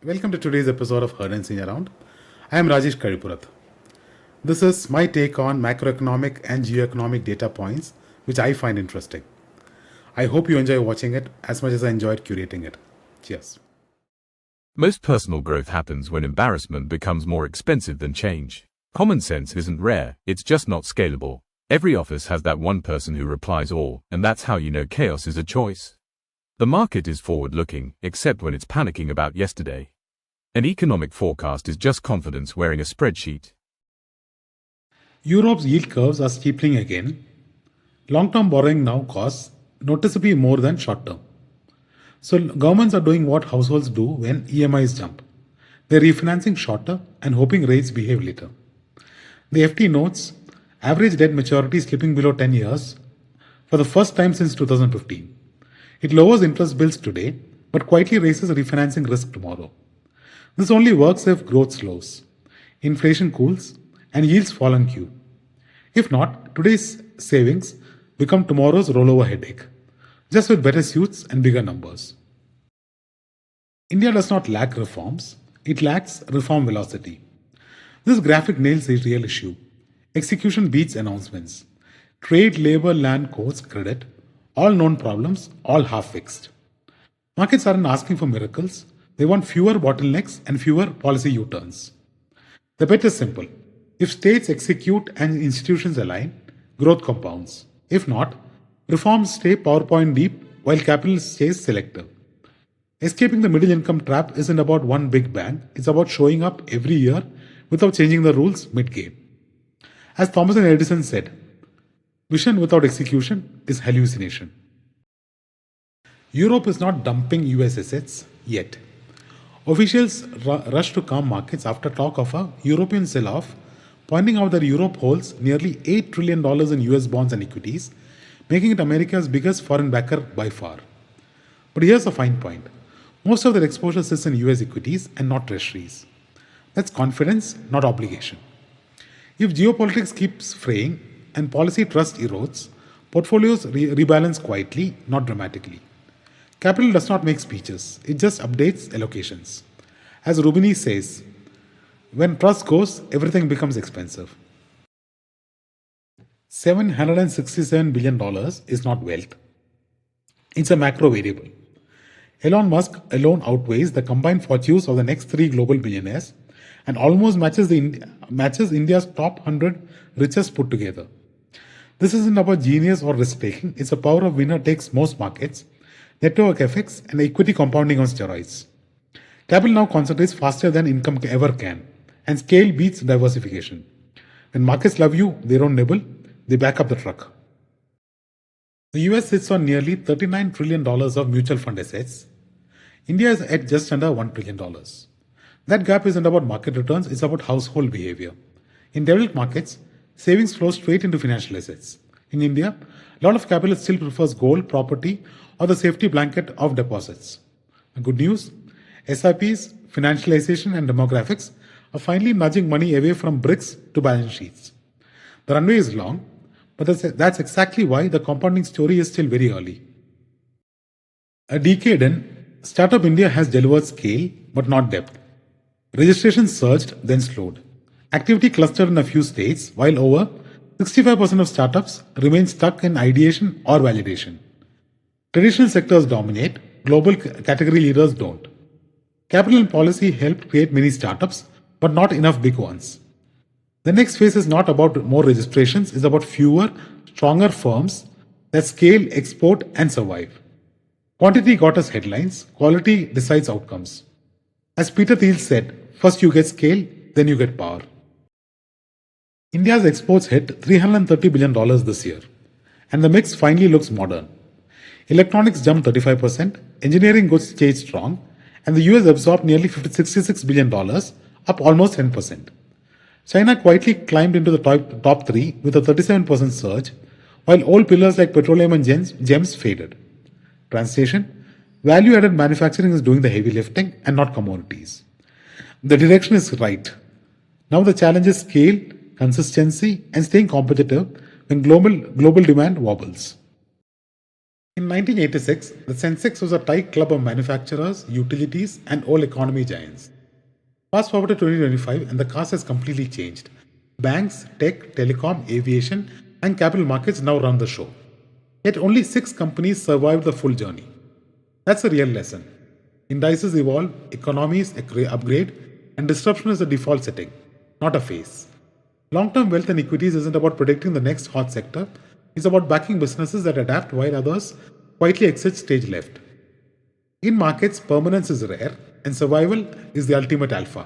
Welcome to today's episode of Shortens Around. I am Rajesh Karipurath. This is my take on macroeconomic and geoeconomic data points, which I find interesting. I hope you enjoy watching it as much as I enjoyed curating it. Cheers. Most personal growth happens when embarrassment becomes more expensive than change. Common sense isn't rare, it's just not scalable. Every office has that one person who replies all, and that's how you know chaos is a choice. The market is forward-looking, except when it's panicking about yesterday. An economic forecast is just confidence wearing a spreadsheet. Europe's yield curves are steepening again. Long-term borrowing now costs noticeably more than short-term. So governments are doing what households do when EMIs jump. They're refinancing shorter and hoping rates behave later. The FT notes average debt maturity slipping below 10 years for the first time since 2015. It lowers interest bills today, but quietly raises refinancing risk tomorrow. This only works if growth slows, inflation cools, and yields fall on cue. If not, today's savings become tomorrow's rollover headache, just with better suits and bigger numbers. India does not lack reforms, it lacks reform velocity. This graphic nails the real issue. Execution beats announcements. Trade, labor, land, courts, credit, all known problems, all half fixed. Markets aren't asking for miracles, they want fewer bottlenecks and fewer policy U-turns. The bet is simple. If states execute and institutions align, growth compounds. If not, reforms stay PowerPoint deep while capital stays selective. Escaping the middle income trap isn't about one big bang, it's about showing up every year without changing the rules mid-game. As Thomas and Edison said, vision without execution is hallucination. Europe is not dumping US assets yet. Officials rush to calm markets after talk of a European sell-off, pointing out that Europe holds nearly $8 trillion in US bonds and equities, making it America's biggest foreign backer by far. But here's a fine point. Most of their exposure sits in US equities and not treasuries. That's confidence, not obligation. If geopolitics keeps fraying and policy trust erodes, portfolios rebalance quietly, not dramatically. Capital does not make speeches, it just updates allocations. As Rubini says, when trust goes, everything becomes expensive. $767 billion is not wealth. It's a macro variable. Elon Musk alone outweighs the combined fortunes of the next 3 global billionaires and almost matches India's top 100 richest put together. This isn't about genius or risk-taking, it's the power of winner takes most markets, network effects, and equity compounding on steroids. Capital now concentrates faster than income ever can, and scale beats diversification. When markets love you, they don't nibble, they back up the truck. The US sits on nearly $39 trillion of mutual fund assets. India is at just under $1 trillion. That gap isn't about market returns, it's about household behavior. In developed markets, savings flow straight into financial assets. In India, a lot of capital still prefers gold, property, or the safety blanket of deposits. The good news, SIPs, financialisation, and demographics are finally nudging money away from bricks to balance sheets. The runway is long, but that's exactly why the compounding story is still very early. A decade in, Startup India has delivered scale, but not depth. Registration surged, then slowed. Activity clustered in a few states, while over 65% of startups remain stuck in ideation or validation. Traditional sectors dominate, global category leaders don't. Capital and policy help create many startups, but not enough big ones. The next phase is not about more registrations, it's about fewer, stronger firms that scale, export, and survive. Quantity got us headlines, quality decides outcomes. As Peter Thiel said, first you get scale, then you get power. India's exports hit $330 billion this year, and the mix finally looks modern. Electronics jumped 35%, engineering goods stayed strong, and the US absorbed nearly $66 billion, up almost 10%. China quietly climbed into the top 3 with a 37% surge, while old pillars like petroleum and gems faded. Translation: value-added manufacturing is doing the heavy lifting and not commodities. The direction is right. Now the challenge is scale, consistency, and staying competitive when global demand wobbles. In 1986, the Sensex was a tight club of manufacturers, utilities, and all economy giants. Fast forward to 2025, and the cast has completely changed. Banks, tech, telecom, aviation, and capital markets now run the show. Yet only 6 companies survived the full journey. That's a real lesson. Indices evolve, economies upgrade, and disruption is the default setting, not a phase. Long term wealth and equities isn't about predicting the next hot sector, it's about backing businesses that adapt while others quietly exit stage left. In markets, permanence is rare, and survival is the ultimate alpha.